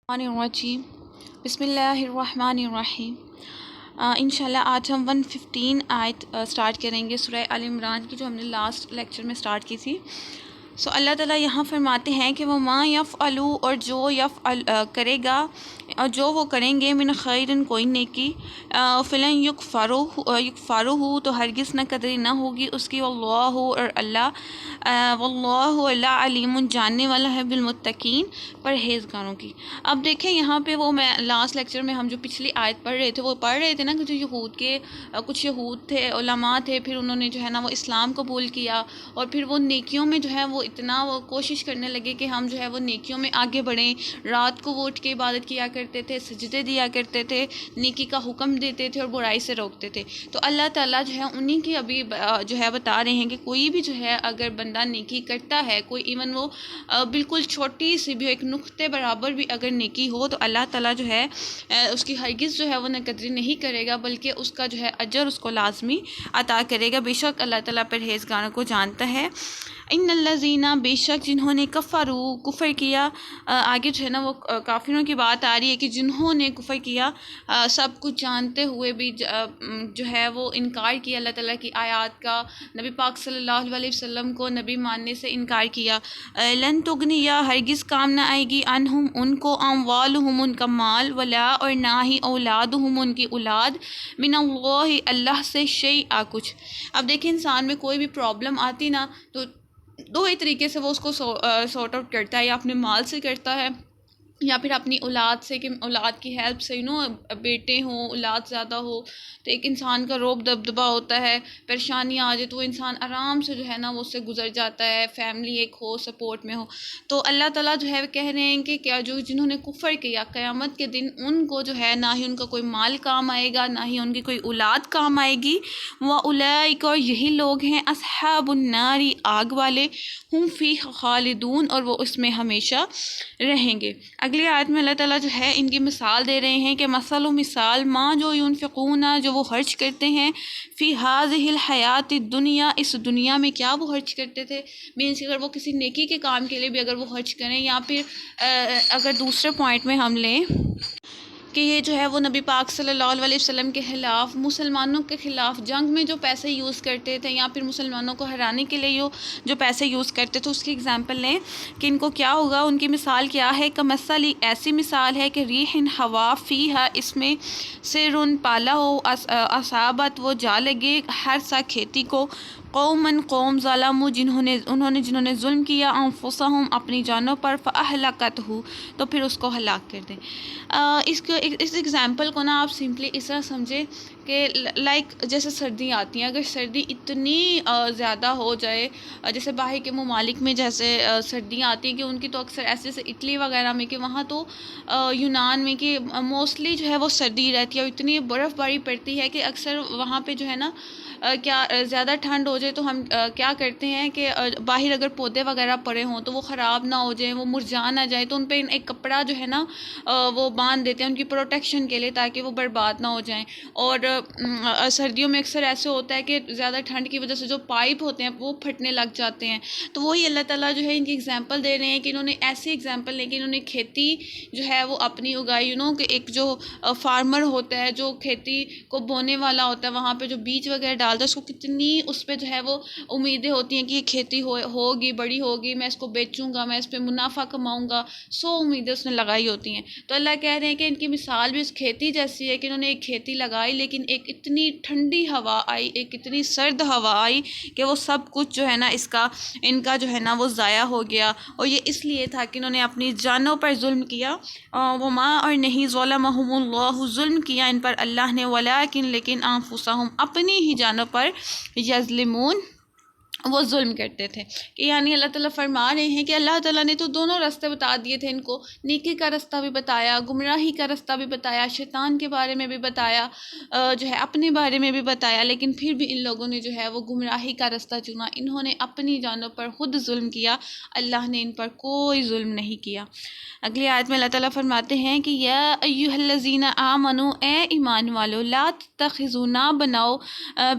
الرحمن الرجیم بسم اللہ الرحمن الرحیم انشاءاللہ آج ہم 115 آیت سٹارٹ کریں گے سورہ آل عمران کی، جو ہم نے لاسٹ لیکچر میں سٹارٹ کی تھی۔ اللہ تعالیٰ یہاں فرماتے ہیں کہ وہ ما یفعلوا، اور جو کرے گا، اور جو وہ کریں گے، من خیرن کوئی نیکی، فلن یکفرہ تو ہرگز نہ قدری نہ ہوگی اس کی، واللہ اور واللہ اللہ علیم جاننے والا ہے بالمتقین پرہیزگاروں کی۔ اب دیکھیں یہاں پہ وہ میں لاسٹ لیکچر میں ہم جو پچھلی آیت پڑھ رہے تھے وہ پڑھ رہے تھے نا، کہ جو کچھ یہود تھے، علماء تھے، پھر انہوں نے جو ہے نا وہ اسلام قبول کیا، اور پھر وہ نیکیوں میں جو ہے وہ اتنا وہ کوشش کرنے لگے کہ ہم جو ہے وہ نیکیوں میں آگے بڑھیں۔ رات کو وہ اٹھ کے عبادت کیا کرتے تھے، سجدے دیا کرتے تھے، نیکی کا حکم دیتے تھے اور برائی سے روکتے تھے۔ تو اللہ تعالیٰ جو ہے انہی کی ابھی جو ہے بتا رہے ہیں کہ کوئی بھی جو ہے اگر بندہ نیکی کرتا ہے، کوئی ایون وہ بالکل چھوٹی سی بھی ایک نقطے برابر بھی اگر نیکی ہو، تو اللہ تعالیٰ جو ہے اس کی ہرگز جو ہے وہ نقدری نہیں کرے گا، بلکہ اس کا جو ہے اجر اس کو لازمی عطا کرے گا۔ بے شک اللہ تعالیٰ پرہیزگاروں کو جانتا ہے۔ ان الذین، بے شک جنہوں نے کفر کیا، آگے جو ہے نا وہ کافروں کی بات آ رہی ہے کہ جنہوں نے کفر کیا، سب کچھ جانتے ہوئے بھی جو ہے وہ انکار کیا اللہ تعالیٰ کی آیات کا، نبی پاک صلی اللہ علیہ وسلم کو نبی ماننے سے انکار کیا۔ لن تغنیا، ہرگز کام نہ آئے گی، عنہم ان کو، اموالہم ان کا مال، ولا اور نہ ہی اولادہم ان کی اولاد، من اللہ اللہ سے شیئا کچھ۔ اب دیکھیں انسان میں کوئی بھی پرابلم آتی نا تو دو ہی طریقے سے وہ اس کو سارٹ آؤٹ کرتا ہے، یا اپنے مال سے کرتا ہے یا پھر اپنی اولاد سے، کہ اولاد کی ہیلپ سے، بیٹے ہوں، اولاد زیادہ ہو تو ایک انسان کا روب دبدبہ ہوتا ہے، پریشانی آ جائے تو وہ انسان آرام سے جو ہے نا وہ اس سے گزر جاتا ہے، فیملی ایک ہو، سپورٹ میں ہو۔ تو اللہ تعالیٰ جو ہے کہہ رہے ہیں کہ کیا جو جنہوں نے کفر کیا، قیامت کے دن ان کو جو ہے نہ ہی ان کا کوئی مال کام آئے گا، نہ ہی ان کی کوئی اولاد کام آئے گی۔ وَأُولَئِكَ، اور یہی لوگ ہیں، اصحاب النار، آگ والے، ہم فی خالدون، اور وہ اس میں ہمیشہ رہیں گے۔ اگلی آیت میں اللہ تعالیٰ جو ہے ان کی مثال دے رہے ہیں کہ مثل و مثال ما جو ينفقون، جو وہ خرچ کرتے ہیں، فی هذه الحیات الدنیا، اس دنیا میں کیا وہ خرچ کرتے تھے، مینس اگر وہ کسی نیکی کے کام کے لیے بھی اگر وہ خرچ کریں، یا پھر اگر دوسرے پوائنٹ میں ہم لیں کہ یہ جو ہے وہ نبی پاک صلی اللہ علیہ وسلم کے خلاف، مسلمانوں کے خلاف جنگ میں جو پیسے یوز کرتے تھے، یا پھر مسلمانوں کو ہرانے کے لیے جو پیسے یوز کرتے تھے، اس کی اگزامپل لیں کہ ان کو کیا ہوگا، ان کی مثال کیا ہے، کمثل، ایسی مثال ہے کہ ریح ہوا، فیہا، اس میں سرن پالا ہو، اصابت وہ جا لگے، ہر سا کھیتی کو، قوم ظالموا جنہوں نے ظلم کیا، انفسہم اپنی جانوں پر، فاہلکتہ تو پھر اس کو ہلاک کر دیں۔ اس ایگزامپل کو نا آپ سمپلی اس طرح سمجھیں کہ لائک جیسے سردی آتی ہیں، اگر سردی اتنی زیادہ ہو جائے، جیسے باہر کے ممالک میں جیسے سردیاں آتی ہیں کہ ان کی تو اکثر ایسے جیسے اٹلی وغیرہ میں، کہ وہاں تو یونان میں کہ موسٹلی جو ہے وہ سردی رہتی ہے، اور اتنی برف باری پڑتی ہے کہ اکثر وہاں پہ جو ہے نا کیا زیادہ ٹھنڈ ہو جائے تو ہم کیا کرتے ہیں کہ باہر اگر پودے وغیرہ پڑے ہوں تو وہ خراب نہ ہو جائیں، وہ مرجھا نہ جائیں، تو ان پہ ایک کپڑا جو ہے نا وہ باندھ دیتے ہیں ان کی پروٹیکشن کے لیے، تاکہ وہ برباد نہ ہو جائیں۔ اور سردیوں میں اکثر ایسے ہوتا ہے کہ زیادہ ٹھنڈ کی وجہ سے جو پائپ ہوتے ہیں وہ پھٹنے لگ جاتے ہیں۔ تو وہی اللہ تعالیٰ جو ہے ان کی ایگزامپل دے رہے ہیں کہ انہوں نے ایسی ایگزامپل لیں کہ انہوں نے کھیتی جو ہے وہ اپنی اگائی، کہ ایک جو فارمر ہوتا ہے جو کھیتی کو بونے والا ہوتا ہے، وہاں پہ جو بیج وغیرہ ڈالتا ہے، اس کو کتنی اس پہ جو ہے وہ امیدیں ہوتی ہیں کہ یہ کھیتی ہوگی، بڑی ہوگی، میں اس کو بیچوں گا، میں اس پہ منافع کماؤں گا، امیدیں اس نے لگائی ہوتی ہیں۔ تو اللہ کہہ رہے ہیں کہ ان کی مثال بھی اس کھیتی جیسی ہے کہ انہوں نے ایک کھیتی لگائی، لیکن ایک اتنی ٹھنڈی ہوا آئی، ایک اتنی سرد ہوا آئی کہ وہ سب کچھ جو ہے نا ان کا جو ہے نا وہ ضائع ہو گیا، اور یہ اس لیے تھا کہ انہوں نے اپنی جانوں پر ظلم کیا، وما اور نہیں، ظلمہم اللہ، ظلم کیا ان پر اللہ نے، لیکن انفسہم اپنی ہی جانوں پر، یظلمون وہ ظلم کرتے تھے۔ کہ یعنی اللہ تعالیٰ فرما رہے ہیں کہ اللہ تعالیٰ نے تو دونوں راستے بتا دیے تھے ان کو، نیکی کا راستہ بھی بتایا، گمراہی کا راستہ بھی بتایا، شیطان کے بارے میں بھی بتایا، جو ہے اپنے بارے میں بھی بتایا، لیکن پھر بھی ان لوگوں نے جو ہے وہ گمراہی کا راستہ چنا، انہوں نے اپنی جانوں پر خود ظلم کیا، اللہ نے ان پر کوئی ظلم نہیں کیا۔ اگلی آیت میں اللہ تعالیٰ فرماتے ہیں کہ یا ایھا الذین آمنوا، اے ایمان والو، لا تتخذوا، نہ بناؤ،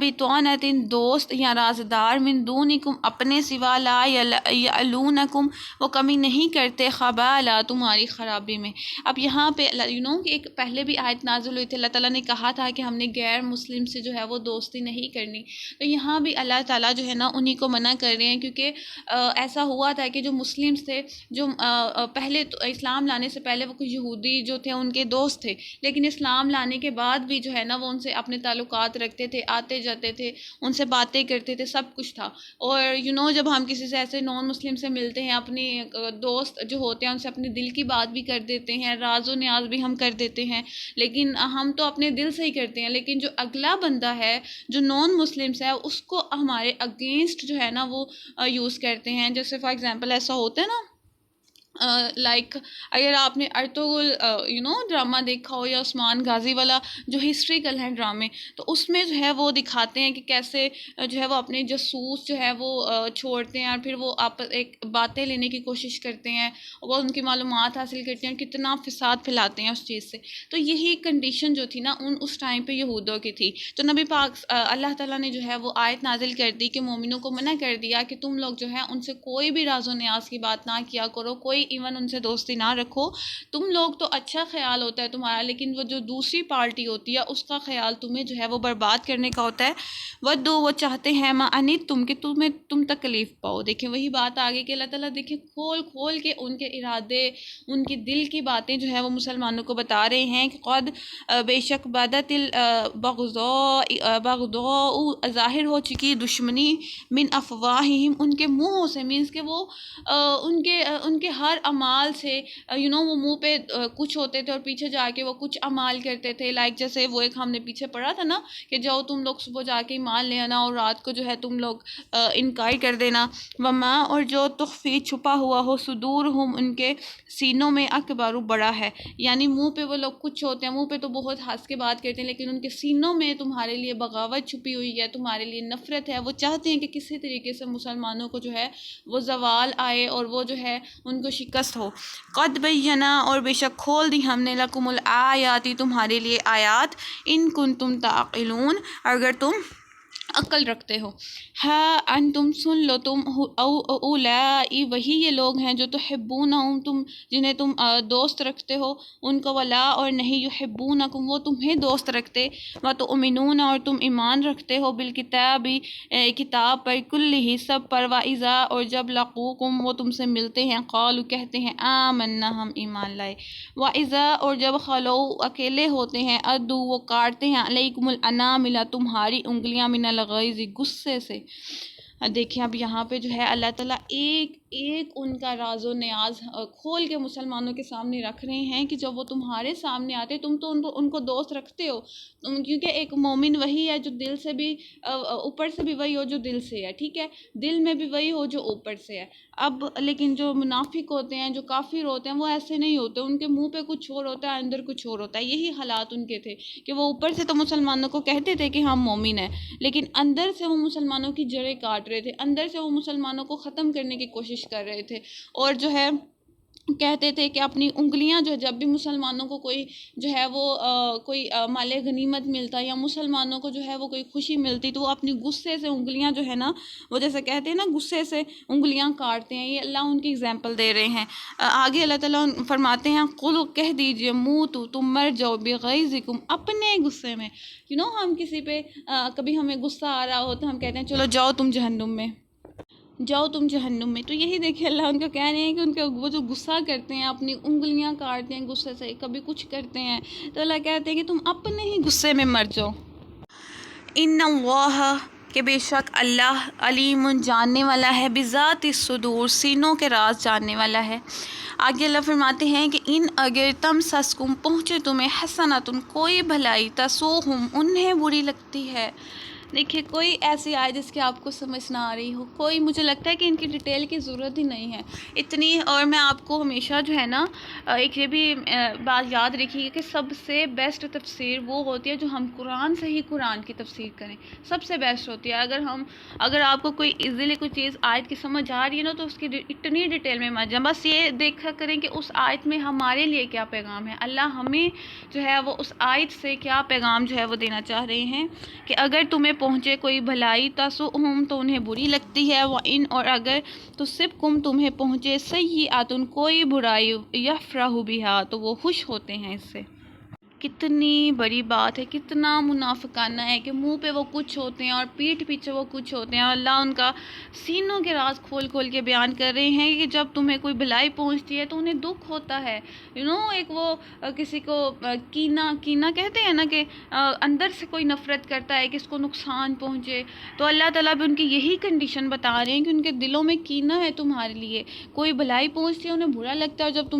بطانۃ دوست یا رازدار، من دون دونکم اپنے سوا لا یعلونکم وہ کمی نہیں کرتے خبالا تمہاری خرابی میں. اب یہاں پہ کہ ایک پہلے بھی آیت نازل ہوئی تھی، اللہ تعالیٰ نے کہا تھا کہ ہم نے غیر مسلم سے جو ہے وہ دوستی نہیں کرنی. تو یہاں بھی اللہ تعالیٰ جو ہے نا انہی کو منع کر رہے ہیں، کیونکہ ایسا ہوا تھا کہ جو مسلمس تھے، جو پہلے اسلام لانے سے پہلے وہ کچھ یہودی جو تھے ان کے دوست تھے، لیکن اسلام لانے کے بعد بھی جو ہے نا وہ ان سے اپنے تعلقات رکھتے تھے، آتے جاتے تھے، ان سے باتیں کرتے تھے، سب کچھ تھا. اور جب ہم کسی سے ایسے نان مسلم سے ملتے ہیں، اپنی دوست جو ہوتے ہیں ان سے اپنے دل کی بات بھی کر دیتے ہیں، راز و نیاز بھی ہم کر دیتے ہیں، لیکن ہم تو اپنے دل سے ہی کرتے ہیں. لیکن جو اگلا بندہ ہے جو نان مسلمس ہے اس کو ہمارے اگینسٹ جو ہے نا وہ یوز کرتے ہیں. جیسے فار ایگزامپل ایسا ہوتا ہے نا، لائک اگر آپ نے ارطغرل ڈرامہ دیکھا ہو، یا عثمان غازی والا جو ہسٹریکل ہیں ڈرامے، تو اس میں جو ہے وہ دکھاتے ہیں کہ کیسے جو ہے وہ اپنے جاسوس جو ہے وہ چھوڑتے ہیں، اور پھر وہ ایک باتیں لینے کی کوشش کرتے ہیں، وہ ان کی معلومات حاصل کرتے ہیں، اور کتنا فساد پھیلاتے ہیں اس چیز سے. تو یہی کنڈیشن جو تھی نا اس ٹائم پہ یہودوں کی تھی. تو نبی پاک اللہ تعالیٰ نے جو ہے وہ آیت نازل کر دی کہ مومنوں کو منع کر دیا کہ تم لوگ جو ہے ان سے کوئی بھی راز و نیاز کی بات نہ کیا کرو، کوئی ایون ان سے دوستی نہ رکھو. تم لوگ تو اچھا خیال ہوتا ہے تمہارا، لیکن وہ جو دوسری پارٹی ہوتی ہے اس کا خیال تمہیں جو ہے وہ برباد کرنے کا ہوتا ہے. وہ چاہتے ہیں ما انتم کہ تم تکلیف پاؤ. دیکھیں وہی بات آگے کہ اللہ تعالیٰ دیکھیں کھول کے ان کے ارادے، ان کی دل کی باتیں جو ہے وہ مسلمانوں کو بتا رہے ہیں کہ قد بے شک بدت البغضاء ظاہر ہو چکی دشمنی من افواہہم ان کے منہوں سے، مینس کہ وہ ان کے ہر اعمال سے وہ منہ پہ کچھ ہوتے تھے اور پیچھے جا کے وہ کچھ اعمال کرتے تھے. لائک جیسے وہ ایک ہم نے پیچھے پڑھا تھا نا کہ جاؤ تم لوگ صبح جا کے ایمان لے آنا اور رات کو جو ہے تم لوگ انکار کر دینا. وما اور جو تخفی چھپا ہوا ہو صدورہم ان کے سینوں میں اکبر بڑا ہے. یعنی منہ پہ وہ لوگ کچھ ہوتے ہیں، منہ پہ تو بہت ہنس کے بات کرتے ہیں، لیکن ان کے سینوں میں تمہارے لیے بغاوت چھپی ہوئی ہے، تمہارے لیے نفرت ہے. وہ چاہتے ہیں کہ کسی طریقے سے مسلمانوں کو جو ہے وہ زوال آئے اور وہ جو ہے ان کو شکست ہو. قد بینا اور بے شک کھول دی ہم نے لکم الآیاتی تمہارے لیے آیات، ان کنتم تعقلون اگر تم عقل رکھتے ہو. ہاں انتم سن لو تم اولائی وہی یہ لوگ ہیں جو تحبونہم تم جنہیں تم دوست رکھتے ہو ان کو، ولا اور نہیں یحبونکم وہ تمہیں دوست رکھتے، وتؤمنون اور تم ایمان رکھتے ہو بالکتاب کتاب پر، کلہ سب پر، واذا اور جب لقوکم وہ تم سے ملتے ہیں، قالوا کہتے ہیں آمنا ہم ایمان لائے، واذا اور جب خلو اکیلے ہوتے ہیں، ادو وہ کاٹتے ہیں علیکم الانامل تمہاری انگلیاں من الغیظ غصے سے. دیکھیں اب یہاں پہ جو ہے اللہ تعالیٰ ایک ان کا راز و نیاز کھول کے مسلمانوں کے سامنے رکھ رہے ہیں کہ جب وہ تمہارے سامنے آتے تم تو ان کو دوست رکھتے ہو، کیونکہ ایک مومن وہی ہے جو دل سے بھی اوپر سے بھی وہی ہو جو دل سے ہے، ٹھیک ہے، دل میں بھی وہی ہو جو اوپر سے ہے. اب لیکن جو منافق ہوتے ہیں، جو کافر ہوتے ہیں، وہ ایسے نہیں ہوتے، ان کے منہ پہ کچھ اور ہوتا ہے، اندر کچھ اور ہوتا ہے. یہی حالات ان کے تھے کہ وہ اوپر سے تو مسلمانوں کو کہتے تھے کہ ہم مومن ہیں، لیکن اندر سے وہ مسلمانوں کی جڑیں کاٹ رہے تھے، اندر سے وہ مسلمانوں کو ختم کرنے کی کوشش کر رہے تھے. اور جو ہے کہتے تھے کہ اپنی انگلیاں جو جب بھی مسلمانوں کو کوئی جو ہے وہ کوئی مال غنیمت ملتا یا مسلمانوں کو جو ہے وہ کوئی خوشی ملتی تو وہ اپنی غصے سے انگلیاں جو ہے نا وہ جیسے کہتے ہیں نا غصے سے انگلیاں کاٹتے ہیں. یہ اللہ ان کی اگزامپل دے رہے ہیں. آگے اللہ تعالیٰ فرماتے ہیں قل کہہ دیجئے موتو تم مر جاؤ بغیظکم اپنے غصے میں. ہم کسی پہ کبھی ہمیں غصہ آ رہا ہو تو ہم کہتے ہیں چلو جاؤ تم جہنم میں، جاؤ تم جہنم میں. تو یہی دیکھیں اللہ ان کو کہہ رہے ہیں کہ ان کا وہ جو غصہ کرتے ہیں، اپنی انگلیاں کاٹتے ہیں غصے سے، کبھی کچھ کرتے ہیں، تو اللہ کہتے ہیں کہ تم اپنے ہی غصے میں مر جاؤ. ان اللہ کہ بے شک اللہ علیم جاننے والا ہے، بذات الصدور سینوں کے راز جاننے والا ہے. آگے اللہ فرماتے ہیں کہ ان اگر تم سسکم پہنچے تمہیں حسنتن کوئی بھلائی، تسوہم انہیں بری لگتی ہے. دیکھیے کوئی ایسی آئے جس کی آپ کو سمجھ نہ آ رہی ہو، کوئی مجھے لگتا ہے کہ ان کی ڈیٹیل کی ضرورت ہی نہیں ہے اتنی. اور میں آپ کو ہمیشہ جو ہے نا ایک یہ بھی بات یاد رکھیے کہ سب سے بیسٹ تفسیر وہ ہوتی ہے جو ہم قرآن سے ہی قرآن کی تفسیر کریں، سب سے بیسٹ ہوتی ہے. اگر آپ کو کوئی ایزیلی کوئی چیز آیت کی سمجھ آ رہی ہے نا تو اس کی اتنی ڈیٹیل میں مت جائیں، بس یہ دیکھا کریں کہ اس آیت میں ہمارے لیے کیا پیغام ہے، اللہ ہمیں جو ہے وہ اس آیت سے کیا پیغام جو ہے وہ دینا چاہ رہے ہیں. کہ اگر تمہیں پہنچے کوئی بھلائی تسؤہم تو انہیں بری لگتی ہے، وَإِنْ اور اگر تصبکم تمہیں پہنچے سیئۃ کوئی برائی یفرحوا بہا تو وہ خوش ہوتے ہیں اس سے۔ کتنی بڑی بات ہے، کتنا منافقانہ ہے کہ منہ پہ وہ کچھ ہوتے ہیں اور پیٹھ پیچھے وہ کچھ ہوتے ہیں، اور اللہ ان کا سینوں کے راز کھول کھول کے بیان کر رہے ہیں کہ جب تمہیں کوئی بھلائی پہنچتی ہے تو انہیں دکھ ہوتا ہے، ایک وہ کسی کو کینہ کہتے ہیں نا کہ اندر سے کوئی نفرت کرتا ہے کہ اس کو نقصان پہنچے، تو اللہ تعالیٰ بھی ان کی یہی کنڈیشن بتا رہے ہیں کہ ان کے دلوں میں کینہ ہے تمہارے لیے، کوئی بھلائی پہنچتی ہے انہیں برا لگتا ہے، اور جب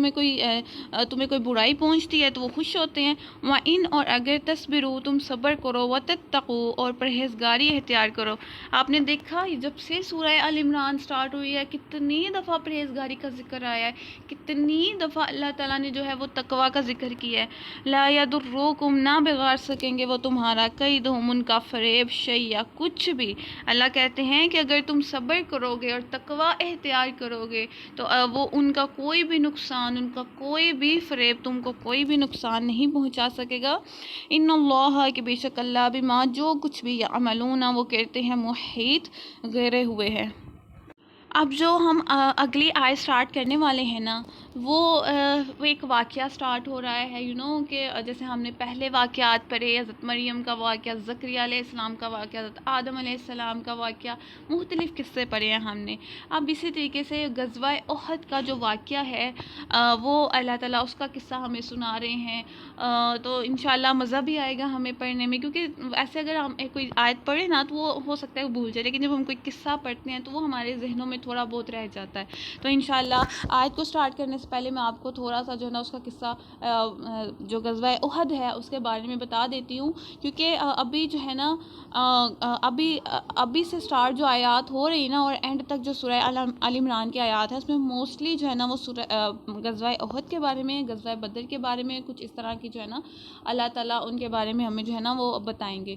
تمہیں کوئی برائی پہنچتی ہے تو وہ خوش ہوتے ہیں۔ وَإِنْ اور اگر تصبروا تم صبر کرو، وَتَتَّقُوا اور پرہیزگاری اختیار کرو۔ آپ نے دیکھا جب سے سورہ آل عمران سٹارٹ ہوئی ہے کتنی دفعہ پرہیزگاری کا ذکر آیا ہے، کتنی دفعہ اللہ تعالیٰ نے جو ہے وہ تقوی کا ذکر کیا ہے۔ لا یضرکم نہ بگاڑ سکیں گے وہ تمہارا کیدہم ان کا فریب شیئا کچھ بھی۔ اللہ کہتے ہیں کہ اگر تم صبر کرو گے اور تقوی اختیار کرو گے تو وہ ان کا کوئی بھی نقصان، ان کا کوئی بھی فریب تم کو کوئی بھی نقصان نہیں پہنچا سکے گا۔ ان اللہ کہ بے شک اللہ بما جو کچھ بھی یعملون وہ کرتے ہیں محیط گھیرے ہوئے ہے۔ اب جو ہم اگلی آیت سٹارٹ کرنے والے ہیں نا وہ ایک واقعہ سٹارٹ ہو رہا ہے کہ جیسے ہم نے پہلے واقعات پڑھے، حضرت مریم کا واقعہ، زکریا علیہ السلام کا واقعہ، حضرت آدم علیہ السلام کا واقعہ، مختلف قصے پڑھے ہیں ہم نے۔ اب اسی طریقے سے غزوہ احد کا جو واقعہ ہے وہ اللہ تعالیٰ اس کا قصہ ہمیں سنا رہے ہیں، تو انشاءاللہ مزہ بھی آئے گا ہمیں پڑھنے میں، کیونکہ ایسے اگر ہم کوئی آیت پڑھیں نا تو وہ ہو سکتا ہے بھول جائے، لیکن جب ہم کوئی قصہ پڑھتے ہیں تو وہ ہمارے ذہنوں میں تھوڑا بہت رہ جاتا ہے۔ تو انشاءاللہ آیت کو سٹارٹ کرنے سے پہلے میں آپ کو تھوڑا سا جو ہے نا اس کا قصہ جو غزوہ احد ہے اس کے بارے میں بتا دیتی ہوں، کیونکہ ابھی جو ہے نا ابھی سے سٹارٹ جو آیات ہو رہی نا اور اینڈ تک جو سورہ آل عمران کی آیات ہیں اس میں موسٹلی جو ہے نا وہ غزوہ احد کے بارے میں، غزوہ بدر کے بارے میں، کچھ اس طرح کی جو ہے نا اللہ تعالیٰ ان کے بارے میں ہمیں جو ہے نا وہ بتائیں گے۔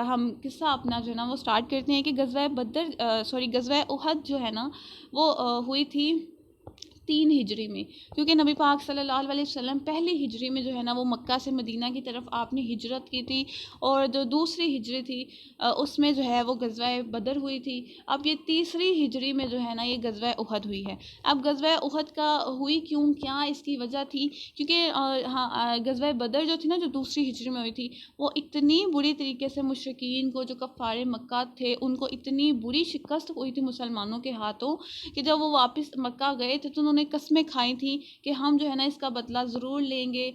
ہم قصہ اپنا جو ہے نا وہ سٹارٹ کرتے ہیں کہ غزوہ احد جو ہے نا وہ ہوئی تھی 3 ہجری میں، کیونکہ نبی پاک صلی اللہ علیہ وسلم پہلی ہجری میں جو ہے نا وہ مکہ سے مدینہ کی طرف آپ نے ہجرت کی تھی، اور جو دوسری ہجری تھی اس میں جو ہے وہ غزوہ بدر ہوئی تھی۔ اب یہ تیسری ہجری میں جو ہے نا یہ غزوہ احد ہوئی ہے۔ اب غزوہ احد کا ہوئی کیوں، کیا اس کی وجہ تھی، کیونکہ غزوہ بدر جو تھی نا جو دوسری ہجری میں ہوئی تھی وہ اتنی بری طریقے سے مشرکین کو جو کفار مکہ تھے ان کو اتنی بری شکست ہوئی تھی مسلمانوں کے ہاتھوں کہ جب وہ واپس مکہ گئے تھے تو انہوں نے قسمیں کھائی تھیں کہ ہم جو ہے نا اس کا بدلہ ضرور لیں گے،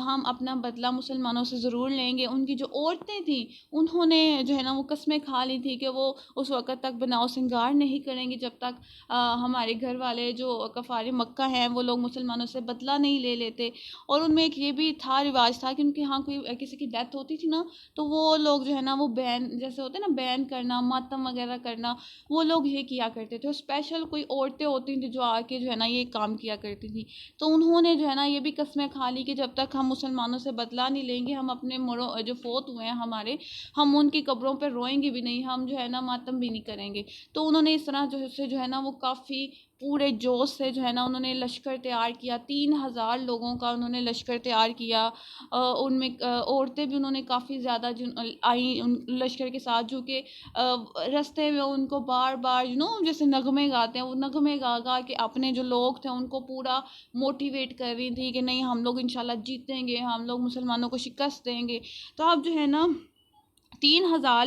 ہم اپنا بدلہ مسلمانوں سے ضرور لیں گے۔ ان کی جو عورتیں تھیں انہوں نے جو ہے نا وہ قسمیں کھا لی تھی کہ وہ اس وقت تک بناؤ سنگار نہیں کریں گی جب تک ہمارے گھر والے جو کفار مکہ ہیں وہ لوگ مسلمانوں سے بدلہ نہیں لے لیتے۔ اور ان میں ایک یہ بھی تھا رواج تھا کہ ان کے ہاں کوئی کسی کی ڈیتھ ہوتی تھی نا تو وہ لوگ جو ہے نا وہ بین جیسے ہوتے ہیں نا بین کرنا، ماتم وغیرہ کرنا، وہ لوگ یہ کیا کرتے تھے، اور اسپیشل کوئی عورتیں ہوتی تھیں جو آ کے جو ہے نا یہ کام کیا کرتی تھی۔ تو انہوں نے جو ہے نا یہ بھی قسمیں کھا لی کہ جب تک ہم مسلمانوں سے بدلہ نہیں لیں گے، ہم اپنے جو فوت ہوئے ہیں ہمارے، ہم ان کی قبروں پہ روئیں گے بھی نہیں، ہم جو ہے نا ماتم بھی نہیں کریں گے۔ تو انہوں نے اس طرح جو ہے نا وہ کافی پورے جوش سے جو ہے نا انہوں نے لشکر تیار کیا، 3000 لوگوں کا انہوں نے لشکر تیار کیا، ان میں عورتیں بھی انہوں نے کافی زیادہ آئیں ان لشکر کے ساتھ، جو کہ رستے میں ان کو بار بار جیسے نغمے گاتے ہیں وہ نغمے گا گا کے اپنے جو لوگ تھے ان کو پورا موٹیویٹ کر رہی تھی کہ نہیں ہم لوگ انشاءاللہ جیتیں گے، ہم لوگ مسلمانوں کو شکست دیں گے۔ تو اب جو ہے نا 3000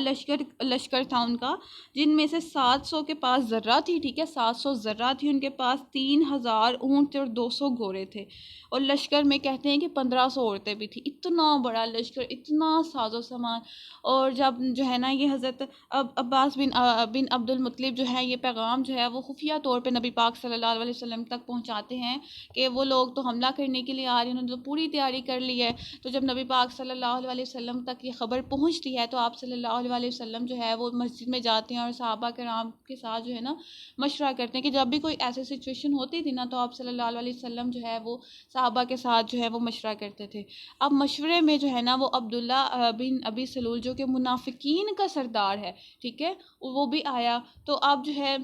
لشکر تھا ان کا، جن میں سے 700 کے پاس ذرہ تھی، ٹھیک ہے 700 ذرہ تھی ان کے پاس، 3000 اونٹ تھے اور 200 گھوڑے تھے، اور لشکر میں کہتے ہیں کہ 1500 عورتیں بھی تھیں۔ اتنا بڑا لشکر، اتنا ساز و سامان۔ اور جب جو ہے نا یہ حضرت عباس بن عبد المطلب جو ہے یہ پیغام جو ہے وہ خفیہ طور پہ نبی پاک صلی اللہ علیہ وسلم تک پہنچاتے ہیں کہ وہ لوگ تو حملہ کرنے کے لیے آ رہے ہیں، انہوں نے تو پوری تیاری کر لی ہے۔ تو جب نبی پاک صلی اللہ علیہ وسلم تک یہ خبر پہنچتی ہے تو آپ صلی اللہ علیہ وسلم جو ہے وہ مسجد میں جاتے ہیں اور صحابہ کرام کے ساتھ جو ہے نا مشورہ کرتے ہیں کہ جب بھی کوئی ایسی سچویشن ہوتی تھی نا تو آپ صلی اللہ علیہ وسلم جو ہے وہ صحابہ کے ساتھ جو ہے وہ مشورہ کرتے تھے۔ اب مشورے میں جو ہے نا وہ عبداللہ بن ابی سلول جو کہ منافقین کا سردار ہے، ٹھیک ہے، وہ بھی آیا۔ تو اب جو ہے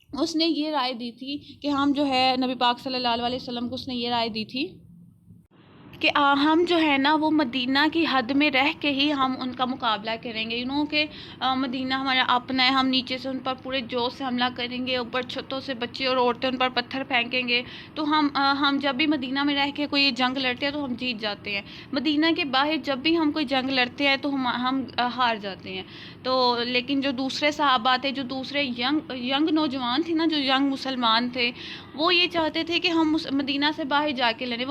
اس نے یہ رائے دی تھی کہ ہم جو ہے نبی پاک صلی اللہ علیہ وسلم کو اس نے یہ رائے دی تھی کہ ہم جو ہے نا وہ مدینہ کی حد میں رہ کے ہی ہم ان کا مقابلہ کریں گے، کہ مدینہ ہمارا اپنا ہے، ہم نیچے سے ان پر پورے جوش سے حملہ کریں گے، اوپر چھتوں سے بچے اور عورتیں ان پر پتھر پھینکیں گے، تو ہم جب بھی مدینہ میں رہ کے کوئی جنگ لڑتے ہیں تو ہم جیت جاتے ہیں، مدینہ کے باہر جب بھی ہم کوئی جنگ لڑتے ہیں تو ہم ہار جاتے ہیں۔ تو لیکن جو دوسرے صحابہ تھے، جو دوسرے ینگ نوجوان تھے نا، جو ینگ مسلمان تھے، وہ یہ چاہتے تھے کہ ہم مدینہ سے باہر جا کے لڑیں،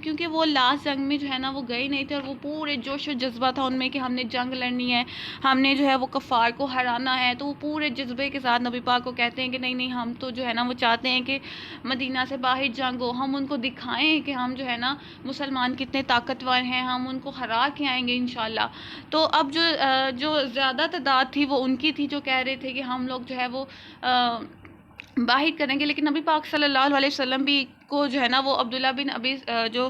کیونکہ وہ لاسٹ جنگ میں جو ہے نا وہ گئے نہیں تھے، اور وہ پورے جوش و جذبہ تھا ان میں کہ ہم نے جنگ لڑنی ہے، ہم نے جو ہے وہ کفار کو ہرانا ہے، تو وہ پورے جذبے کے ساتھ نبی پاک کو کہتے ہیں کہ نہیں ہم تو جو ہے نا وہ چاہتے ہیں کہ مدینہ سے باہر جنگ ہو، ہم ان کو دکھائیں کہ ہم جو ہے نا مسلمان کتنے طاقتور ہیں، ہم ان کو ہرا کے آئیں گے انشاءاللہ۔ تو اب جو زیادہ تعداد تھی وہ ان کی تھی، جو کہہ رہے تھے کہ ہم لوگ جو ہے وہ باہر کریں گے، لیکن نبی پاک صلی اللہ علیہ وسلم بھی کو جو ہے نا وہ عبداللہ بن ابی جو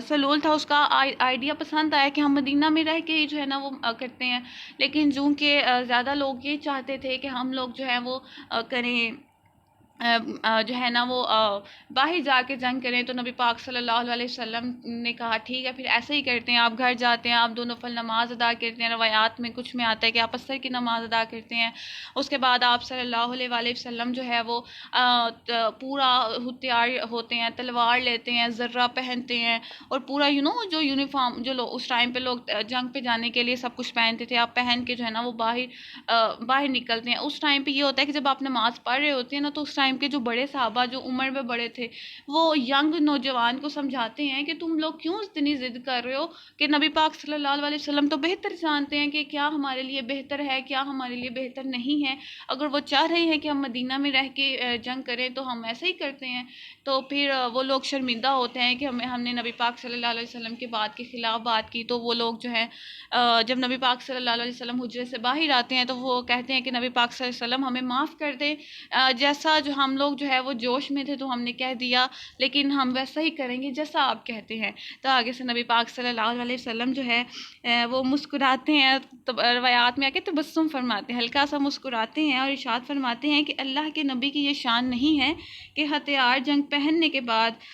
سلول تھا، اس کا آئیڈیا پسند آیا کہ ہم مدینہ میں رہ کے ہی جو ہے نا وہ کرتے ہیں، لیکن چونکہ زیادہ لوگ یہ چاہتے تھے کہ ہم لوگ جو ہے وہ کریں، جو ہے نا وہ باہر جا کے جنگ کریں، تو نبی پاک صلی اللہ علیہ وسلم نے کہا ٹھیک ہے پھر ایسے ہی کرتے ہیں، آپ گھر جاتے ہیں، آپ 2 نفل نماز ادا کرتے ہیں، روایات میں کچھ میں آتا ہے کہ آپ عصر کی نماز ادا کرتے ہیں، اس کے بعد آپ صلی اللہ علیہ وآلہ وسلم جو ہے وہ پورا ہتھیار ہوتے ہیں، تلوار لیتے ہیں، ذرہ پہنتے ہیں، اور پورا جو یونیفارم جو لوگ اس ٹائم پہ لوگ جنگ پہ جانے کے لیے سب کچھ پہنتے تھے، آپ پہن کے جو ہے نا وہ باہر نکلتے ہیں۔ اس ٹائم پہ یہ ہوتا ہے کہ جب آپ نماز پڑھ رہے ہوتے ہیں نا، تو اس ٹائم کے جو بڑے صحابہ جو عمر میں بڑے تھے، وہ ینگ نوجوان کو سمجھاتے ہیں کہ تم لوگ کیوں اتنی ضد کر رہے ہو، کہ نبی پاک صلی اللہ علیہ وسلم تو بہتر جانتے ہیں کہ کیا ہمارے لیے بہتر ہے، کیا ہمارے لیے بہتر نہیں ہے، اگر وہ چاہ رہے ہیں کہ ہم مدینہ میں رہ کے جنگ کریں تو ہم ایسے ہی کرتے ہیں۔ تو پھر وہ لوگ شرمندہ ہوتے ہیں کہ ہم نے نبی پاک صلی اللہ علیہ وسلم کے بات کے خلاف بات کی، تو وہ لوگ جو ہے جب نبی پاک صلی اللہ علیہ وسلم حجرے سے باہر آتے ہیں تو وہ کہتے ہیں کہ نبی پاک صلی اللہ علیہ وسلم ہمیں معاف کر دیں، جیسا جو ہم لوگ جو ہے وہ جوش میں تھے تو ہم نے کہہ دیا، لیکن ہم ویسا ہی کریں گے جیسا آپ کہتے ہیں۔ تو آگے سے نبی پاک صلی اللہ علیہ وسلم جو ہے وہ مسکراتے ہیں، روایات میں آ کے تبسم فرماتے ہیں، ہلکا سا مسکراتے ہیں اور ارشاد فرماتے ہیں کہ اللہ کے نبی کی یہ شان نہیں ہے کہ ہتھیار جنگ پہننے کے بعد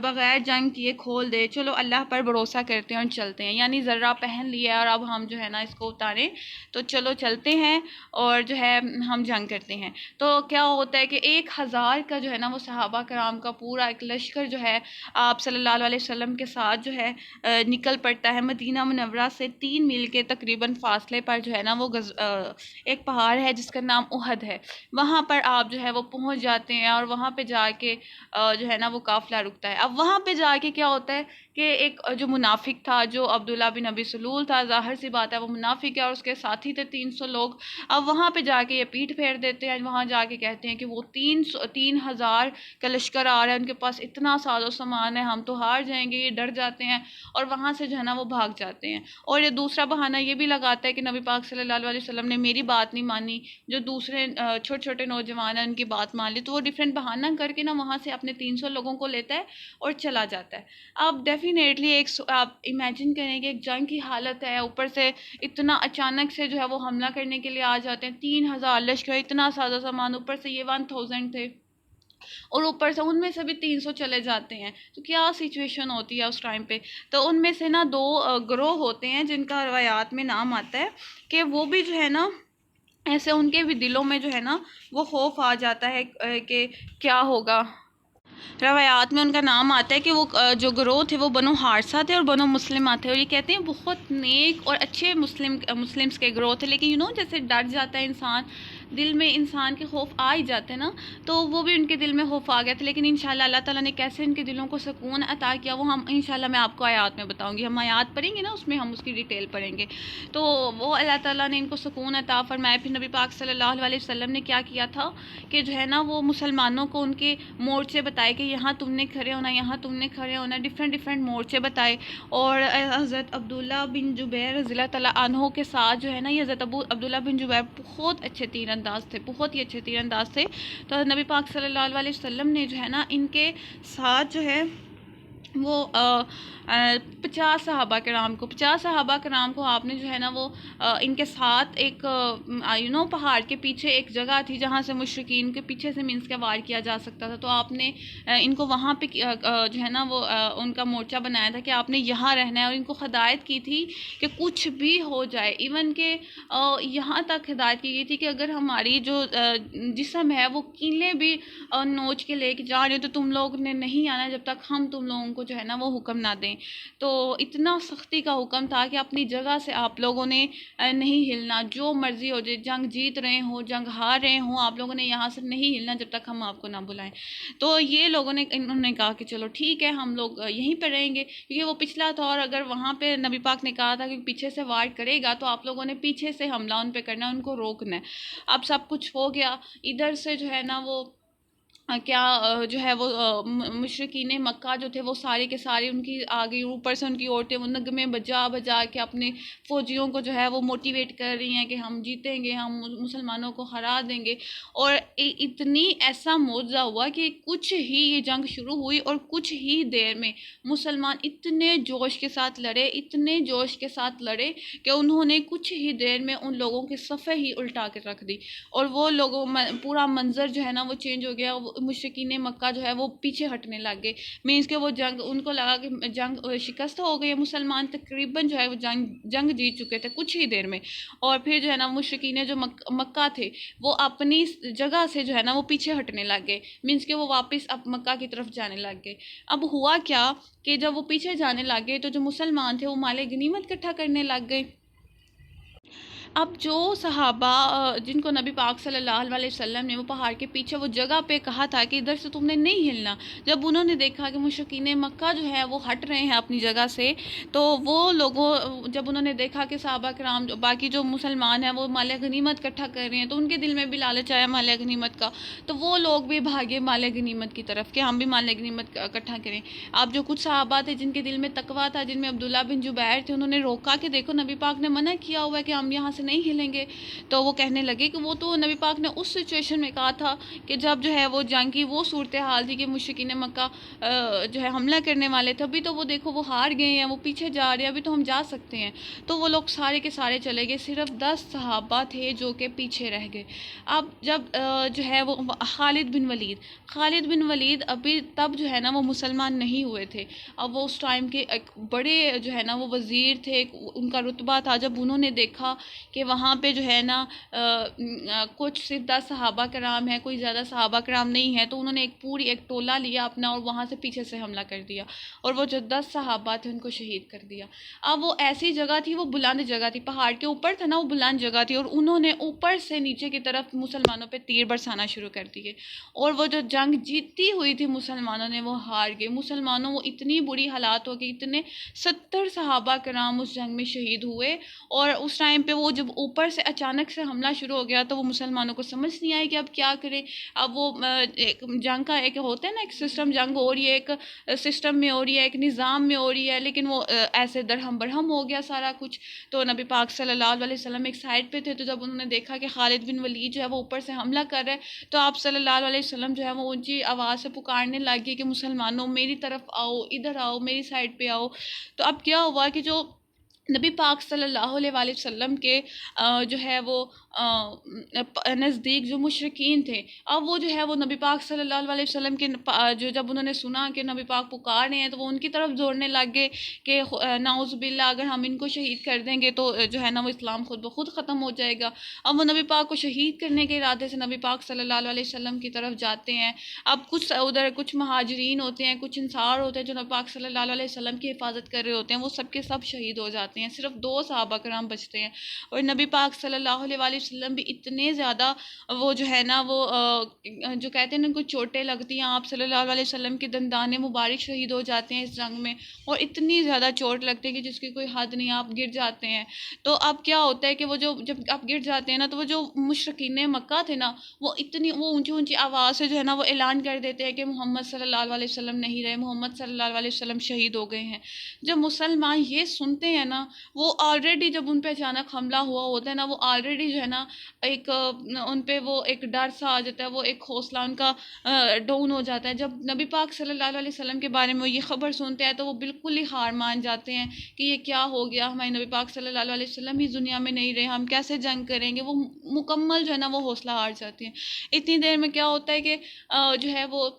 بغیر جنگ کیے کھول دے، چلو اللہ پر بھروسہ کرتے ہیں اور چلتے ہیں، یعنی ذرہ پہن لیا اور اب ہم جو ہے نا اس کو اتاریں تو چلو چلتے ہیں اور جو ہے ہم جنگ کرتے ہیں۔ تو کیا ہوتا ہے کہ 1000 کا جو ہے نا وہ صحابہ کرام کا پورا ایک لشکر جو ہے آپ صلی اللہ علیہ وسلم کے ساتھ جو ہے نکل پڑتا ہے، مدینہ منورہ سے 3 میل کے تقریباً فاصلے پر جو ہے نا وہ ایک پہاڑ ہے جس کا نام احد ہے، وہاں پر آپ جو ہے وہ پہنچ جاتے ہیں، اور وہاں پہ جا کے جو ہے نا وہ قافلہ رکتا ہے۔ اب وہاں پہ جا کے کیا ہوتا ہے کہ ایک جو منافق تھا، جو عبداللہ بن ابی سلول تھا، ظاہر سی بات ہے وہ منافق ہے، اور اس کے ساتھی تھے 300 لوگ، اب وہاں پہ جا کے یہ پیٹھ پھیر دیتے ہیں، وہاں جا کے کہتے ہیں کہ وہ 3000 کا لشکر آ رہا ہے، ان کے پاس اتنا ساز و سامان ہے، ہم تو ہار جائیں گے، یہ ڈر جاتے ہیں اور وہاں سے جو ہے نا وہ بھاگ جاتے ہیں۔ اور یہ دوسرا بہانہ یہ بھی لگاتا ہے کہ نبی پاک صلی اللہ علیہ وسلم نے میری بات نہیں مانی، جو دوسرے چھوٹے چھوٹے نوجوان ہیں ان کی بات مان لی، تو وہ ڈیفرنٹ بہانہ کر کے نا وہاں سے اپنے 300 لوگوں کو لیتا ہے اور چلا جاتا ہے۔ اب ڈیفینیٹلی آپ امیجن کریں کہ ایک جنگ کی حالت ہے، اوپر سے اتنا اچانک سے جو ہے وہ حملہ کرنے کے لیے آ جاتے ہیں، 3000 لشکر، اتنا سازو سامان، اوپر سے یہ 1000 تھے، اور اوپر سے ان میں سے بھی 300 چلے جاتے ہیں، تو کیا سچویشن ہوتی ہے اس ٹائم پہ۔ تو ان میں سے نا 2 گروہ ہوتے ہیں جن کا روایات میں نام آتا ہے کہ وہ بھی جو ہے نا ایسے ان کے بھی دلوں میں جو ہے نا وہ خوف آ جاتا ہے کہ کیا ہوگا۔ روایات میں ان کا نام آتا ہے کہ وہ جو گروہ تھے وہ بنو حارثہ تھے اور بنو مسلمہ تھے، اور یہ کہتے ہیں بہت نیک اور اچھے مسلمس کے گروہ تھے، لیکن جیسے ڈر جاتا ہے انسان، دل میں انسان کے خوف آ ہی جاتے ہیں نا، تو وہ بھی ان کے دل میں خوف آ گیا تھا، لیکن انشاءاللہ اللہ تعالیٰ نے کیسے ان کے دلوں کو سکون عطا کیا وہ ہم انشاءاللہ میں آپ کو آیات میں بتاؤں گی، ہم آیات پڑھیں گے نا اس میں ہم اس کی ڈیٹیل پڑھیں گے۔ تو وہ اللہ تعالیٰ نے ان کو سکون عطا فرمایا۔ پھر نبی پاک صلی اللہ علیہ وسلم نے کیا کیا تھا کہ جو ہے نا وہ مسلمانوں کو ان کے مورچے بتائے کہ یہاں تم نے کھڑے ہونا، یہاں تم نے کھڑے ہونا، ڈیفرنٹ مورچے بتائے، اور حضرت عبداللہ بن جبیر رضی اللہ تعالیٰ عنہ کے ساتھ جو ہے نا یہ حضرت عبداللہ بن جبیر بہت اچھے تیر انداز تھے، بہت ہی اچھے تیر انداز تھے، تو نبی پاک صلی اللہ علیہ وسلم نے جو ہے نا ان کے ساتھ جو ہے وہ 50 صحابہ کرام کو آپ نے جو ہے نا وہ ان کے ساتھ ایک پہاڑ کے پیچھے ایک جگہ تھی جہاں سے مشرکین کے پیچھے سے مینس کے وار کیا جا سکتا تھا، تو آپ نے ان کو وہاں پہ جو ہے نا وہ ان کا مورچہ بنایا تھا کہ آپ نے یہاں رہنا ہے، اور ان کو ہدایت کی تھی کہ کچھ بھی ہو جائے، ایون کہ یہاں تک ہدایت کی گئی تھی کہ اگر ہماری جو جسم ہے وہ کیلیں بھی نوچ کے لے کے جا رہے ہو تو تم لوگ نے نہیں آنا جب تک ہم تم لوگوں کو جو ہے نا وہ حکم نہ دیں۔ تو اتنا سختی کا حکم تھا کہ اپنی جگہ سے آپ لوگوں نے نہیں ہلنا، جو مرضی ہو جائے، جنگ جیت رہے ہوں جنگ ہار رہے ہوں، آپ لوگوں نے یہاں سے نہیں ہلنا جب تک ہم آپ کو نہ بلائیں۔ تو یہ لوگوں نے انہوں نے کہا کہ چلو ٹھیک ہے ہم لوگ یہیں پہ رہیں گے، کیونکہ وہ پچھلا تھا، اور اگر وہاں پہ نبی پاک نے کہا تھا کہ پیچھے سے وار کرے گا تو آپ لوگوں نے پیچھے سے حملہ ان پہ کرنا، ان کو روکنا ہے۔ اب سب کچھ ہو گیا، ادھر سے جو ہے نا وہ جو ہے وہ مشرکین مکہ جو تھے وہ سارے کے سارے ان کی آگے، اوپر سے ان کی عورتیں وہ نغمے بجا بجا کے اپنے فوجیوں کو جو ہے وہ موٹیویٹ کر رہی ہیں کہ ہم جیتیں گے، ہم مسلمانوں کو ہرا دیں گے۔ اور اتنی ایسا معجزہ ہوا کہ کچھ ہی یہ جنگ شروع ہوئی اور کچھ ہی دیر میں مسلمان اتنے جوش کے ساتھ لڑے، اتنے جوش کے ساتھ لڑے کہ انہوں نے کچھ ہی دیر میں ان لوگوں کے صفیں ہی الٹا کے رکھ دی، اور وہ لوگوں پورا منظر جو ہے نا وہ چینج ہو گیا۔ مشرکین مکہ جو ہے وہ پیچھے ہٹنے لگ گئے، مینس کہ وہ جنگ ان کو لگا کہ جنگ شکست ہو گئی ہے، مسلمان تقریباً جو ہے وہ جنگ جیت چکے تھے کچھ ہی دیر میں۔ اور پھر جو ہے نا مشرکین جو مکہ تھے وہ اپنی جگہ سے جو ہے نا وہ پیچھے ہٹنے لگ گئے، مینس کہ وہ واپس اب مکہ کی طرف جانے لگ گئے۔ اب ہوا کیا کہ جب وہ پیچھے جانے لگ گئے تو جو مسلمان تھے وہ مال غنیمت اکٹھا کرنے لگ گئے۔ اب جو صحابہ جن کو نبی پاک صلی اللہ علیہ وسلم نے وہ پہاڑ کے پیچھے وہ جگہ پہ کہا تھا کہ ادھر سے تم نے نہیں ہلنا، جب انہوں نے دیکھا کہ مشرکین مکہ جو ہے وہ ہٹ رہے ہیں اپنی جگہ سے، تو وہ لوگوں جب انہوں نے دیکھا کہ صحابہ کرام باقی جو مسلمان ہیں وہ مال غنیمت اکٹھا کر رہے ہیں تو ان کے دل میں بھی لالچ آیا مال غنیمت کا، تو وہ لوگ بھی بھاگے مال غنیمت کی طرف کہ ہم بھی مال غنیمت اکٹھا کریں۔ اب جو کچھ صحابہ تھے جن کے دل میں تقویٰ تھا، جن میں عبداللہ بن جبیر تھے، انہوں نے روکا کہ دیکھو نبی پاک نے منع کیا ہوا ہے کہ ہم یہاں سے نہیں ہلیں گے۔ تو وہ کہنے لگے کہ وہ تو نبی پاک نے اس سچویشن میں کہا تھا کہ جب جو ہے وہ جنگ کی وہ صورتحال تھی کہ مشرکین مکہ جو ہے حملہ کرنے والے تھے، ابھی تو وہ دیکھو وہ ہار گئے ہیں، وہ پیچھے جا رہے ہیں، ابھی تو ہم جا سکتے ہیں۔ تو وہ لوگ سارے کے سارے چلے گئے، صرف 10 صحابہ تھے جو کہ پیچھے رہ گئے۔ اب جب جو ہے وہ خالد بن ولید ابھی تب جو ہے نا وہ مسلمان نہیں ہوئے تھے، اب وہ اس ٹائم کے ایک بڑے جو ہے نا وہ وزیر تھے، ان کا رتبہ تھا۔ جب انہوں نے دیکھا کہ وہاں پہ جو ہے نا کچھ صرف 10 صحابہ کرام ہیں، کوئی زیادہ صحابہ کرام نہیں ہے، تو انہوں نے ایک ٹولہ لیا اپنا اور وہاں سے پیچھے سے حملہ کر دیا، اور وہ جو 10 صحابہ تھے ان کو شہید کر دیا۔ اب وہ ایسی جگہ تھی، وہ بلند جگہ تھی، پہاڑ کے اوپر تھا نا، وہ بلند جگہ تھی، اور انہوں نے اوپر سے نیچے کی طرف مسلمانوں پہ تیر برسانا شروع کر دیے، اور وہ جو جنگ جیتی ہوئی تھی مسلمانوں نے وہ ہار گئے۔ مسلمانوں وہ اتنی بری حالات ہو گئی، اتنے 70 صحابہ کرام اس جنگ میں شہید ہوئے، اور اس ٹائم پہ وہ جب اوپر سے اچانک سے حملہ شروع ہو گیا تو وہ مسلمانوں کو سمجھ نہیں آئی کہ اب کیا کریں۔ اب وہ جنگ کا ایک ہوتا ہے نا ایک سسٹم، جنگ ہو رہی ہے ایک سسٹم میں ہو رہی ہے، ایک نظام میں ہو رہی ہے، لیکن وہ ایسے درہم برہم ہو گیا سارا کچھ۔ تو نبی پاک صلی اللہ علیہ وسلم ایک سائڈ پہ تھے، تو جب انہوں نے دیکھا کہ خالد بن ولید جو ہے وہ اوپر سے حملہ کر رہا ہے، تو آپ صلی اللہ علیہ وسلم جو ہے وہ اونچی آواز سے پکارنے لگے کہ مسلمانوں میری طرف آؤ، ادھر آؤ، میری سائڈ پہ آؤ۔ تو اب کیا ہوا کہ جو نبی پاک صلی اللہ علیہ وسلم کے جو ہے وہ نزدیک جو مشرکین تھے، اب وہ جو ہے وہ نبی پاک صلی اللہ علیہ وسلم کے جب انہوں نے سنا کہ نبی پاک پکار رہے ہیں تو وہ ان کی طرف دوڑنے لگ گئے کہ نعوذ باللہ اگر ہم ان کو شہید کر دیں گے تو جو ہے نا وہ اسلام خود بخود ختم ہو جائے گا۔ اب وہ نبی پاک کو شہید کرنے کے ارادے سے نبی پاک صلی اللہ علیہ وسلم کی طرف جاتے ہیں۔ اب ادھر کچھ مہاجرین ہوتے ہیں، کچھ انصار ہوتے ہیں جو نبی پاک صلی اللہ علیہ وسلم کی حفاظت کر رہے ہوتے ہیں، وہ سب کے سب شہید ہو جاتے ہیں، صرف 2 صحابہ کرام بچتے ہیں۔ اور نبی پاک صلی اللہ علیہ وسلم بھی اتنے زیادہ وہ جو ہے نا وہ جو کہتے ہیں نا کوئی چوٹیں لگتی ہیں، آپ صلی اللہ علیہ وسلم کے دندان مبارک شہید ہو جاتے ہیں اس جنگ میں، اور اتنی زیادہ چوٹ لگتی ہے کہ جس کی کوئی حد نہیں، آپ گر جاتے ہیں۔ تو اب کیا ہوتا ہے کہ وہ جب آپ گر جاتے ہیں نا تو وہ جو مشرکین مکہ تھے نا وہ اونچی اونچی آواز سے جو ہے نا وہ اعلان کر دیتے ہیں کہ محمد صلی اللہ علیہ وسلم نہیں رہے، محمد صلی اللہ علیہ وسلم شہید ہو گئے ہیں۔ جب مسلمان یہ سنتے ہیں نا، وہ آلریڈی جب ان پہ اچانک حملہ ہوا ہوتا ہے نا، وہ آلریڈی جو ہے نا ایک ان پہ وہ ایک ڈر سا آ جاتا ہے، وہ ایک حوصلہ ان کا ڈاؤن ہو جاتا ہے. جب نبی پاک صلی اللہ علیہ وسلم کے بارے میں وہ یہ خبر سنتے ہیں تو وہ بالکل ہی ہار مان جاتے ہیں کہ یہ کیا ہو گیا، ہمارے نبی پاک صلی اللہ علیہ وسلم ہی دنیا میں نہیں رہے، ہم کیسے جنگ کریں گے. وہ مکمل جو ہے نا وہ حوصلہ ہار جاتے ہیں. اتنی دیر میں کیا ہوتا ہے کہ جو ہے وہ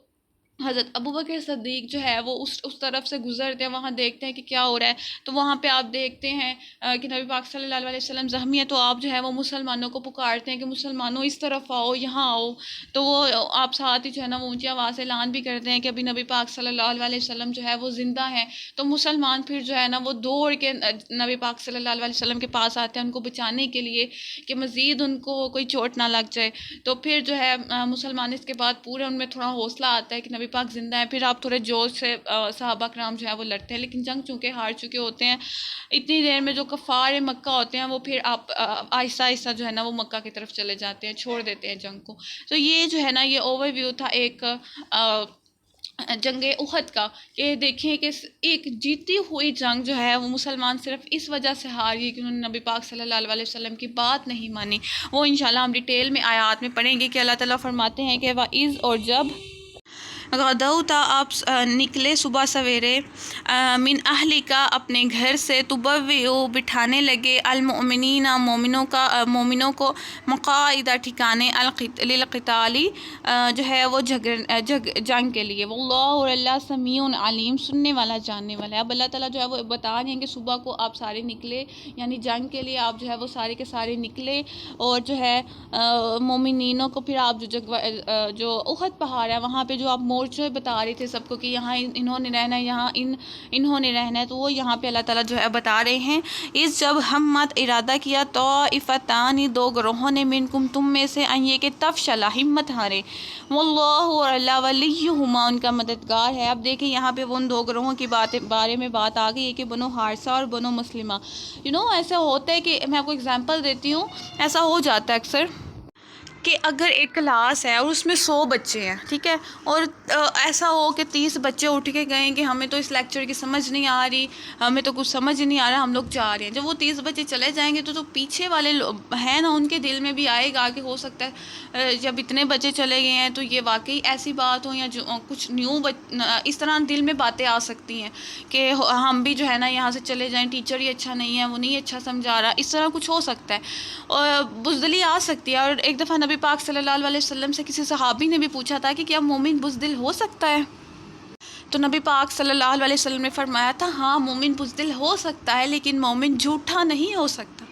حضرت ابوبکر صدیق جو ہے وہ اس طرف سے گزرتے ہیں، وہاں دیکھتے ہیں کہ کیا ہو رہا ہے. تو وہاں پہ آپ دیکھتے ہیں کہ نبی پاک صلی اللہ علیہ وسلم زخمی ہے، تو آپ جو ہے وہ مسلمانوں کو پکارتے ہیں کہ مسلمانوں اس طرف آؤ، یہاں آؤ. تو وہ آپ ساتھ ہی جو ہے نا وہ اونچی آواز سے اعلان بھی کرتے ہیں کہ ابھی نبی پاک صلی اللہ علیہ وسلم جو ہے وہ زندہ ہیں. تو مسلمان پھر جو ہے نا وہ دوڑ کے نبی پاک صلی اللہ علیہ وسلم کے پاس آتے ہیں ان کو بچانے کے لیے کہ مزید ان کو کوئی چوٹ نہ لگ جائے. تو پھر جو ہے مسلمان اس کے بعد پورے ان میں تھوڑا حوصلہ آتا ہے کہ نبی پاک زندہ ہے. پھر آپ تھوڑے جوش سے صحابہ کرام جو ہے وہ لڑتے ہیں، لیکن جنگ چونکہ ہار چکے ہوتے ہیں. اتنی دیر میں جو کفار مکہ ہوتے ہیں وہ پھر آپ آہستہ آہستہ جو ہے نا وہ مکہ کی طرف چلے جاتے ہیں، چھوڑ دیتے ہیں جنگ کو. تو یہ جو ہے نا یہ اوور ویو تھا ایک جنگ احد کا، کہ دیکھیں کہ ایک جیتی ہوئی جنگ جو ہے وہ مسلمان صرف اس وجہ سے ہار گئی کہ انہوں نے نبی پاک صلی اللہ علیہ وسلم کی بات نہیں مانی. وہ انشاءاللہ ہم ڈیٹیل میں آیات میں پڑھیں گے کہ اللہ تعالیٰ فرماتے ہیں کہ وَإِذْ، اور جب غدوتا آپ نکلے صبح سویرے، من اہلی کا اپنے گھر سے، تبوئوا بٹھانے لگے، المؤمنین مومنوں کو، مقاعد ٹھکانے، للقتال جو ہے وہ جنگ کے لیے. واللہ، اور اللہ سمیع علیم، سننے والا جاننے والا ہے. اب اللہ تعالیٰ جو ہے وہ بتا رہے ہیں کہ صبح کو آپ سارے نکلے، یعنی جنگ کے لیے آپ جو ہے وہ سارے کے سارے نکلے، اور جو ہے مومنینوں کو پھر آپ جو احد پہاڑ ہے وہاں پہ جو آپ مورچے بتا رہے تھے سب کو کہ یہاں انہوں نے رہنا ہے، یہاں انہوں نے رہنا ہے، تو وہ یہاں پہ اللہ تعالیٰ جو ہے بتا رہے ہیں. اس جب ہمت ارادہ کیا طائفتان، دو گروہوں نے، منکم تم میں سے، ان یہ کہ تفشلا ہمت ہارے، واللہ، اور اللہ، ولیہما ان کا مددگار ہے. اب دیکھیں یہاں پہ وہ ان دو گروہوں کی بارے میں بات آ گئی ہے کہ بنو حارثہ اور بنو مسلمہ. ایسا ہوتا ہے کہ میں آپ کو اگزامپل دیتی ہوں، ایسا ہو جاتا ہے اکثر کہ اگر ایک کلاس ہے اور اس میں 100 بچے ہیں، ٹھیک ہے، اور ایسا ہو کہ 30 بچے اٹھ کے گئے کہ ہمیں تو اس لیکچر کی سمجھ نہیں آ رہی، ہمیں تو کچھ سمجھ نہیں آ رہا، ہم لوگ جا رہے ہیں. جب وہ 30 بچے چلے جائیں گے تو پیچھے والے لوگ ہیں نا، ان کے دل میں بھی آئے گا کہ ہو سکتا ہے جب اتنے بچے چلے گئے ہیں تو یہ واقعی ایسی بات ہو، یا جو کچھ نیو اس طرح دل میں باتیں آ سکتی ہیں کہ ہم بھی جو ہے نا یہاں سے چلے جائیں، ٹیچر ہی اچھا نہیں ہے، وہ نہیں اچھا سمجھا رہا، اس طرح کچھ ہو سکتا ہے اور بزدلی آ سکتی ہے. اور ایک دفعہ نبی پاک صلی اللہ علیہ وسلم سے کسی صحابی نے بھی پوچھا تھا کہ کیا مومن بزدل ہو سکتا ہے؟ تو نبی پاک صلی اللہ علیہ وسلم نے فرمایا تھا ہاں مومن بزدل ہو سکتا ہے، لیکن مومن جھوٹا نہیں ہو سکتا.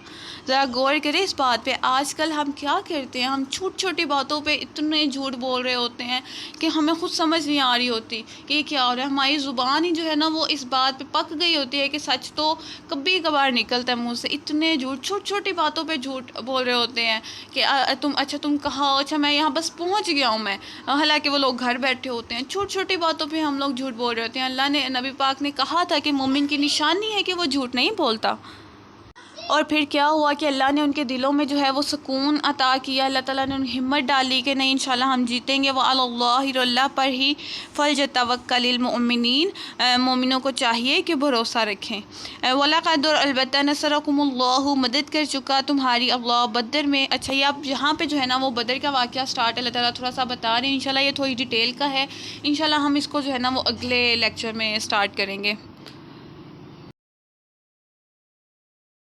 ذرا غور کریں اس بات پہ. آج کل ہم کیا کرتے ہیں، ہم چھوٹی چھوٹی باتوں پہ اتنے جھوٹ بول رہے ہوتے ہیں کہ ہمیں خود سمجھ نہیں آ رہی ہوتی کہ یہ کیا ہو رہا ہے. ہماری زبان ہی جو ہے نا وہ اس بات پہ پک گئی ہوتی ہے کہ سچ تو کبھی کبھار نکلتا ہے منہ سے. اتنے جھوٹ، چھوٹی چھوٹی باتوں پہ جھوٹ بول رہے ہوتے ہیں کہ تم کہاں ہو، اچھا میں یہاں بس پہنچ گیا ہوں میں، حالانکہ وہ لوگ گھر بیٹھے ہوتے ہیں. چھوٹی چھوٹی باتوں پہ ہم لوگ جھوٹ بول رہے ہوتے ہیں. اللہ نے، نبی پاک نے کہا تھا کہ مومن کی نشانی ہے کہ وہ جھوٹ نہیں بولتا. اور پھر کیا ہوا کہ اللہ نے ان کے دلوں میں جو ہے وہ سکون عطا کیا. اللہ تعالیٰ نے انہیں ہمت ڈالی کہ نہیں انشاءاللہ ہم جیتیں گے. وعلی اللہ، اللہ پر ہی فلیتوکل المؤمنین، مومنوں کو چاہیے کہ بھروسہ رکھیں. وَلَقَدْ، البتہ، نصرکم اللہ، مدد کر چکا تمہاری اللہ بدر میں. اچھا یہ اب یہاں پہ جو ہے نا وہ بدر کا واقعہ سٹارٹ اللہ تعالیٰ تھوڑا سا بتا رہے ہیں. انشاءاللہ یہ تھوڑی ڈیٹیل کا ہے، انشاءاللہ ہم اس کو جو ہے نا وہ اگلے لیکچر میں سٹارٹ کریں گے.